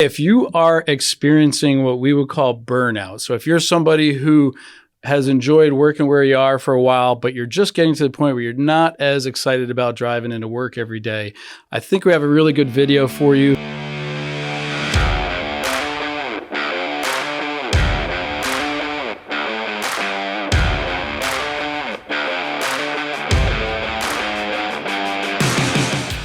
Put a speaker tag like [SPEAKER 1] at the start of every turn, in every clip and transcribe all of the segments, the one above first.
[SPEAKER 1] If you are experiencing what we would call burnout, so if you're somebody who has enjoyed working where you are for a while, but you're just getting to the point where you're not as excited about driving into work every day, I think we have a really good video for you.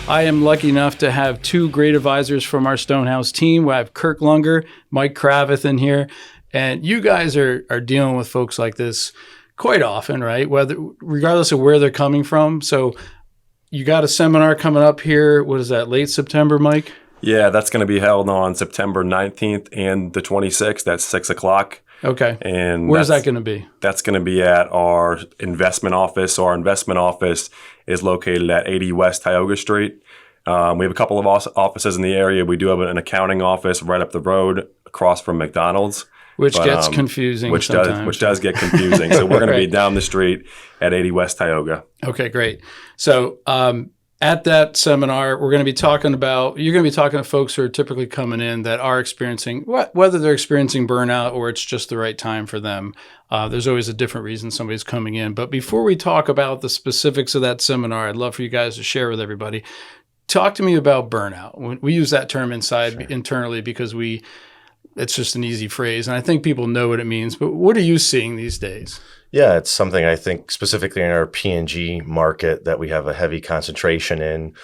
[SPEAKER 1] I am lucky enough to have two great advisors from our Stonehouse team. We have Kirk Lunger, Mike Cravath in here, and you guys are dealing with folks like this quite often, right? Regardless of where they're coming from. So you got a seminar coming up here. What is that, late September, Mike?
[SPEAKER 2] Yeah, that's going to be held on September 19th and the 26th. That's 6 o'clock.
[SPEAKER 1] Okay.
[SPEAKER 2] And
[SPEAKER 1] where's that going to be?
[SPEAKER 2] That's going to be at our investment office. So our investment office is located at 80 West Tioga Street. We have a couple of offices in the area. We do have an accounting office right up the road across from McDonald's.
[SPEAKER 1] Which gets confusing sometimes.
[SPEAKER 2] Which does get confusing. So we're going to be down the street at 80 West Tioga.
[SPEAKER 1] Okay, great. So at that seminar, you're going to be talking to folks who are typically coming in that are experiencing, whether they're experiencing burnout or it's just the right time for them. There's always a different reason somebody's coming in. But before we talk about the specifics of that seminar, I'd love for you guys to share with everybody. Talk to me about burnout. We use that term internally because it's just an easy phrase. And I think people know what it means. But what are you seeing these days?
[SPEAKER 3] Yeah, it's something I think specifically in our P&G market that we have a heavy concentration in.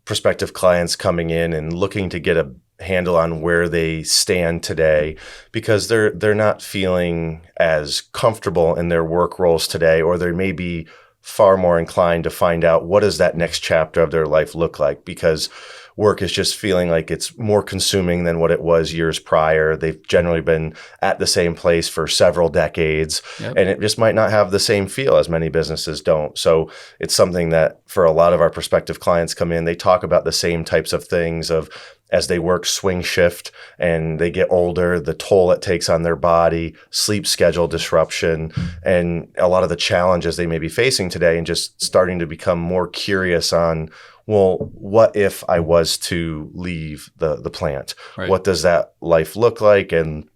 [SPEAKER 3] Prospective clients coming in and looking to get a handle on where they stand today because they're not feeling as comfortable in their work roles today, or they may be far more inclined to find out what does that next chapter of their life look like, because work is just feeling like it's more consuming than what it was years prior. They've generally been at the same place for several decades, and it just might not have the same feel, as many businesses don't. So it's something that for a lot of our prospective clients come in, they talk about the same types of things of as they work swing shift and they get older, the toll it takes on their body, sleep schedule disruption, and a lot of the challenges they may be facing today, and just starting to become more curious on, well, what if I was to leave the plant? Right. What does that life look like? And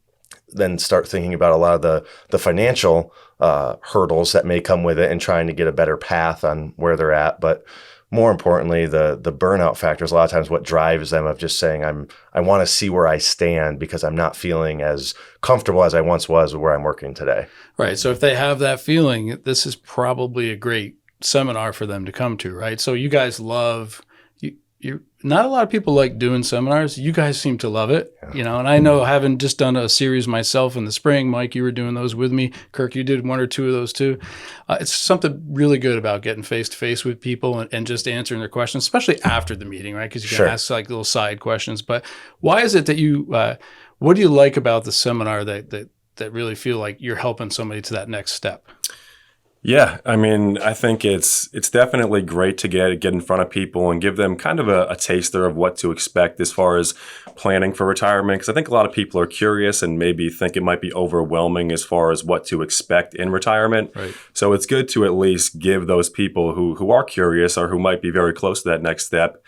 [SPEAKER 3] then start thinking about a lot of the financial hurdles that may come with it and trying to get a better path on where they're at. But more importantly, the burnout factor is a lot of times what drives them of just saying, I want to see where I stand because I'm not feeling as comfortable as I once was where I'm working today. Right.
[SPEAKER 1] So if they have that feeling, this is probably a great seminar for them to come to, right? So you guys love, you not a lot of people like doing seminars. You guys seem to love it, and I know, having just done a series myself in the spring, Mike, you were doing those with me. Kirk, you did one or two of those too. It's something really good about getting face to face with people and just answering their questions, especially after the meeting, right? Because you can ask like little side questions. But why is it that what do you like about the seminar that really feel like you're helping somebody to that next step?
[SPEAKER 2] Yeah, I mean, I think it's definitely great to get in front of people and give them kind of a taster of what to expect as far as planning for retirement. Because I think a lot of people are curious and maybe think it might be overwhelming as far as what to expect in retirement. Right. So it's good to at least give those people who are curious or who might be very close to that next step,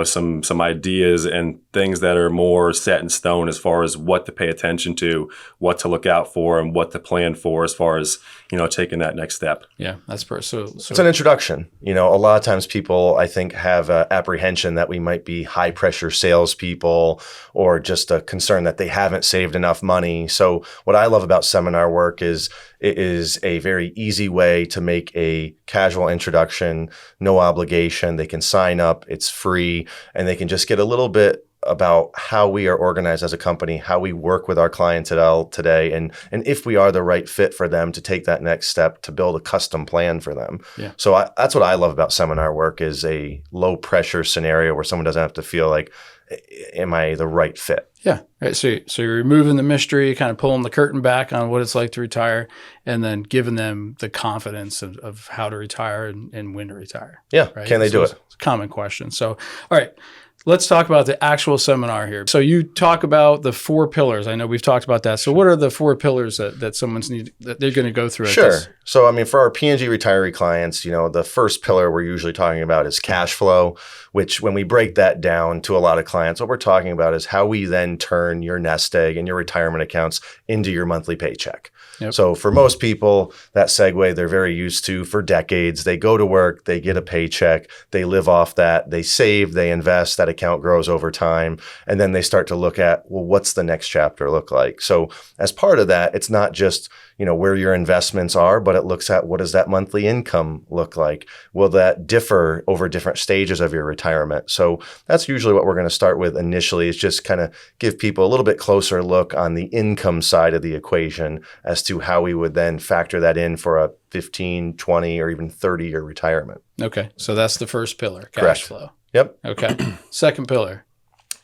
[SPEAKER 2] some ideas and things that are more set in stone as far as what to pay attention to, what to look out for, and what to plan for as far as, taking that next step.
[SPEAKER 1] Yeah, that's so
[SPEAKER 3] it's an introduction. A lot of times people, I think, have an apprehension that we might be high pressure salespeople or just a concern that they haven't saved enough money. So what I love about seminar work is it is a very easy way to make a casual introduction, no obligation. They can sign up, it's free, and they can just get a little bit about how we are organized as a company, how we work with our clientele today, and if we are the right fit for them to take that next step to build a custom plan for them. Yeah. So that's what I love about seminar work, is a low pressure scenario where someone doesn't have to feel like, am I the right fit?
[SPEAKER 1] Yeah. Right. So you're removing the mystery, kind of pulling the curtain back on what it's like to retire, and then giving them the confidence of how to retire and when to retire.
[SPEAKER 3] Yeah.
[SPEAKER 1] Right?
[SPEAKER 3] Can they do it?
[SPEAKER 1] It's a common question. So, all right. let's talk about the actual seminar here. So you talk about the 4 pillars. I know we've talked about that. So what are the 4 pillars that that they're going to go through?
[SPEAKER 3] Sure. So, I mean, for our P&G retiree clients, the first pillar we're usually talking about is cash flow, which when we break that down to a lot of clients, what we're talking about is how we then turn your nest egg and your retirement accounts into your monthly paycheck. Yep. So for most people, that segue they're very used to for decades. They go to work, they get a paycheck, they live off that, they save, they invest, that account grows over time, and then they start to look at, well, what's the next chapter look like? So as part of that, it's not just where your investments are, but it looks at what does that monthly income look like? Will that differ over different stages of your retirement? So that's usually what we're going to start with initially, is just kind of give people a little bit closer look on the income side of the equation as to how we would then factor that in for a 15, 20, or even 30-year retirement.
[SPEAKER 1] Okay. So that's the first pillar, cash
[SPEAKER 3] Correct.
[SPEAKER 1] flow.
[SPEAKER 3] Yep.
[SPEAKER 1] Okay. Second pillar.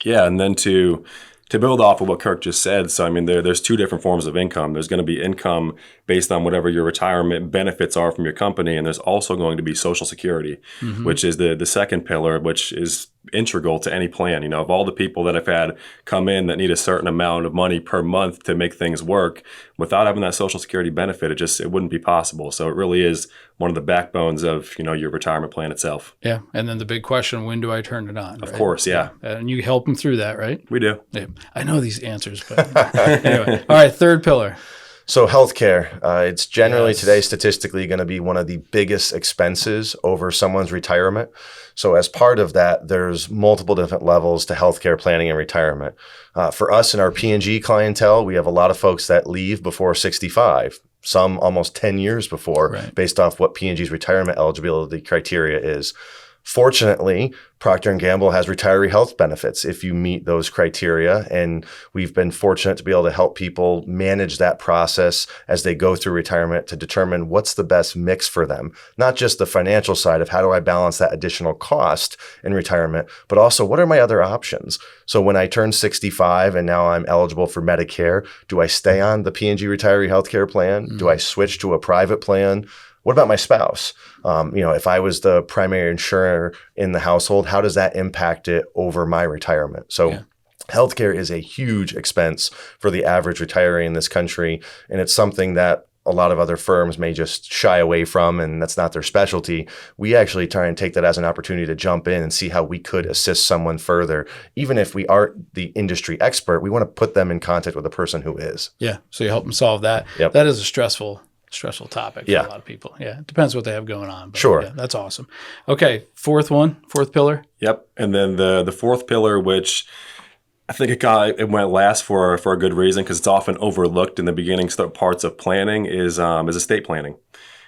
[SPEAKER 2] Yeah, and then to build off of what Kirk just said, so I mean, there's 2 different forms of income. There's going to be income based on whatever your retirement benefits are from your company, and there's also going to be Social Security, which is the second pillar, which is integral to any plan. Of all the people that I've had come in that need a certain amount of money per month to make things work, without having that Social Security benefit, it wouldn't be possible. So it really is one of the backbones of your retirement plan itself.
[SPEAKER 1] Yeah, and then the big question: when do I turn it on?
[SPEAKER 2] Of course, yeah.
[SPEAKER 1] And you help them through that, right?
[SPEAKER 2] We do.
[SPEAKER 1] Yeah. I know these answers, but anyway. All right, third pillar.
[SPEAKER 3] So healthcare, it's generally today statistically going to be one of the biggest expenses over someone's retirement. So as part of that, there's multiple different levels to healthcare planning and retirement. For us in our P&G clientele, we have a lot of folks that leave before 65. Some almost 10 years before, based off what P&G's retirement eligibility criteria is. Fortunately, Procter & Gamble has retiree health benefits if you meet those criteria, and we've been fortunate to be able to help people manage that process as they go through retirement to determine what's the best mix for them. Not just the financial side of how do I balance that additional cost in retirement, but also what are my other options? So when I turn 65 and now I'm eligible for Medicare, do I stay on the P&G retiree healthcare plan? Do I switch to a private plan? What about my spouse? If I was the primary insurer in the household, how does that impact it over my retirement? So healthcare is a huge expense for the average retiree in this country. And it's something that a lot of other firms may just shy away from, and that's not their specialty. We actually try and take that as an opportunity to jump in and see how we could assist someone further. Even if we aren't the industry expert, we want to put them in contact with a person who is.
[SPEAKER 1] Yeah. So you help them solve that.
[SPEAKER 3] Yep.
[SPEAKER 1] That is a stressful topic for a lot of people. Yeah. It depends what they have going on. But
[SPEAKER 3] sure.
[SPEAKER 1] Yeah, that's awesome. Okay. Fourth pillar.
[SPEAKER 2] Yep. And then the fourth pillar, which I think it went last for a good reason, because it's often overlooked in the beginning parts of planning, is estate planning.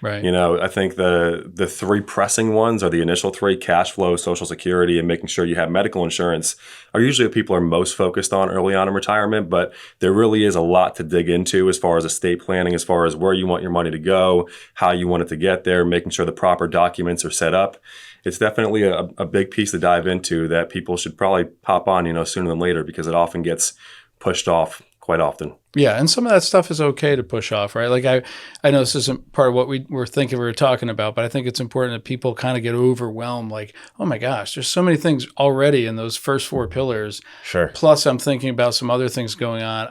[SPEAKER 1] Right.
[SPEAKER 2] I think the 3 pressing ones are the initial 3: cash flow, Social Security, and making sure you have medical insurance, are usually what people are most focused on early on in retirement. But there really is a lot to dig into as far as estate planning, as far as where you want your money to go, how you want it to get there, making sure the proper documents are set up. It's definitely a big piece to dive into that people should probably pop on, sooner than later, because it often gets pushed off quite often.
[SPEAKER 1] Yeah, and some of that stuff is okay to push off, right? Like I know this isn't part of what we were talking about, but I think it's important that people kind of get overwhelmed. Like, oh my gosh, there's so many things already in those first 4 pillars.
[SPEAKER 3] Sure.
[SPEAKER 1] Plus, I'm thinking about some other things going on.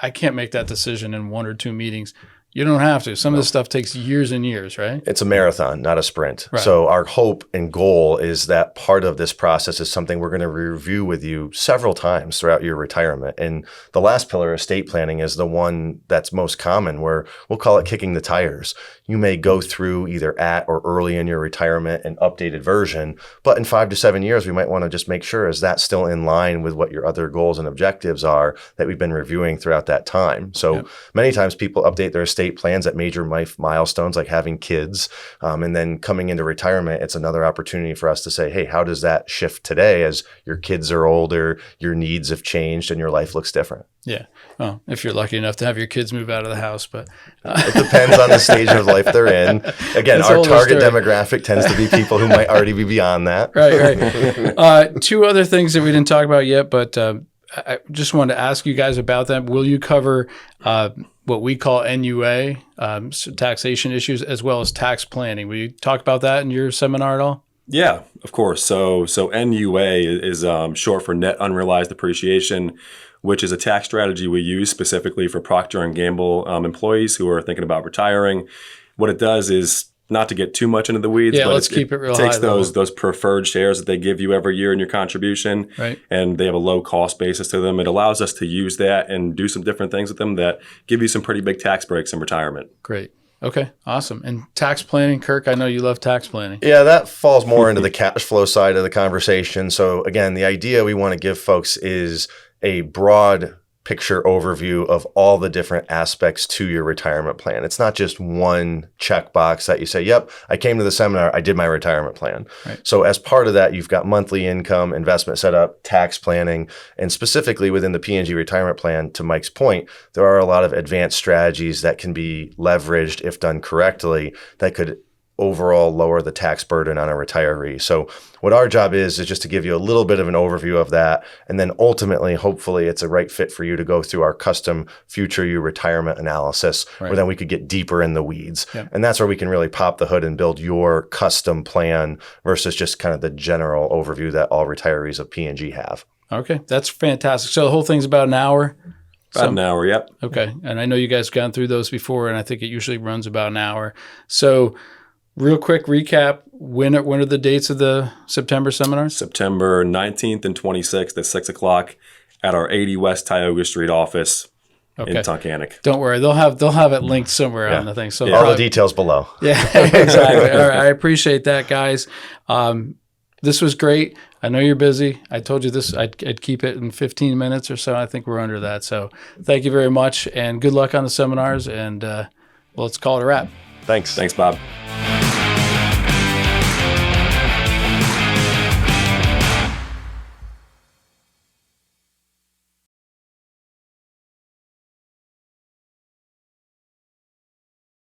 [SPEAKER 1] I can't make that decision in 1 or 2 meetings. You don't have to. Some of this stuff takes years and years, right?
[SPEAKER 3] It's a marathon, not a sprint.
[SPEAKER 1] Right.
[SPEAKER 3] So our hope and goal is that part of this process is something we're going to review with you several times throughout your retirement. And the last pillar, estate planning, is the one that's most common, where we'll call it kicking the tires. You may go through either at or early in your retirement an updated version, but in 5 to 7 years, we might want to just make sure, is that still in line with what your other goals and objectives are that we've been reviewing throughout that time? So many times people update their estate plans at major milestones like having kids. And then coming into retirement, it's another opportunity for us to say, hey, how does that shift today as your kids are older, your needs have changed, and your life looks different?
[SPEAKER 1] Yeah. Well, if you're lucky enough to have your kids move out of the house, but
[SPEAKER 3] it depends on the stage of life they're in. Again, our target demographic tends to be people who might already be beyond that.
[SPEAKER 1] Right. 2 other things that we didn't talk about yet, but I just wanted to ask you guys about them. Will you cover what we call NUA, so taxation issues, as well as tax planning? Will you talk about that in your seminar at all?
[SPEAKER 2] Yeah, of course. So NUA is short for net unrealized appreciation, which is a tax strategy we use specifically for Procter and Gamble employees who are thinking about retiring. What it does is, not to get too much into the weeds,
[SPEAKER 1] Yeah,
[SPEAKER 2] but
[SPEAKER 1] let's keep it real
[SPEAKER 2] takes
[SPEAKER 1] high level.
[SPEAKER 2] those preferred shares that they give you every year in your contribution,
[SPEAKER 1] Right.
[SPEAKER 2] and they have a low cost basis to them. It allows us to use that and do some different things with them that give you some pretty big tax breaks in retirement.
[SPEAKER 1] Great. Okay, awesome. And tax planning, Kirk, I know you love tax planning.
[SPEAKER 3] Yeah, that falls more into the cash flow side of the conversation. So again, the idea we want to give folks is a broad picture overview of all the different aspects to your retirement plan. It's not just one checkbox that you say, yep, I came to the seminar, I did my retirement plan.
[SPEAKER 1] Right.
[SPEAKER 3] So as part of that, you've got monthly income, investment setup, tax planning, and specifically within the P&G retirement plan, to Mike's point, there are a lot of advanced strategies that can be leveraged if done correctly that could overall lower the tax burden on a retiree. So what our job is just to give you a little bit of an overview of that. And then ultimately, hopefully it's a right fit for you to go through our custom future you retirement analysis,
[SPEAKER 1] Right.
[SPEAKER 3] where then we could get deeper in the weeds.
[SPEAKER 1] Yep.
[SPEAKER 3] And that's where we can really pop the hood and build your custom plan versus just kind of the general overview that all retirees of P&G have.
[SPEAKER 1] Okay, that's fantastic. So the whole thing's about an hour?
[SPEAKER 2] About an hour, yep.
[SPEAKER 1] Okay, and I know you guys have gone through those before, and I think it usually runs about an hour. So real quick recap, when are the dates of the September seminars?
[SPEAKER 2] September 19th and 26th at 6 o'clock at our 80 West Tioga Street office in Tunkhannock.
[SPEAKER 1] Don't worry, they'll have it linked somewhere on the thing. So
[SPEAKER 3] All the details below.
[SPEAKER 1] Yeah, exactly. All right, I appreciate that, guys. This was great. I know you're busy. I told you this. I'd keep it in 15 minutes or so. I think we're under that. So thank you very much, and good luck on the seminars. And let's call it a wrap.
[SPEAKER 3] Thanks.
[SPEAKER 2] Thanks, Bob.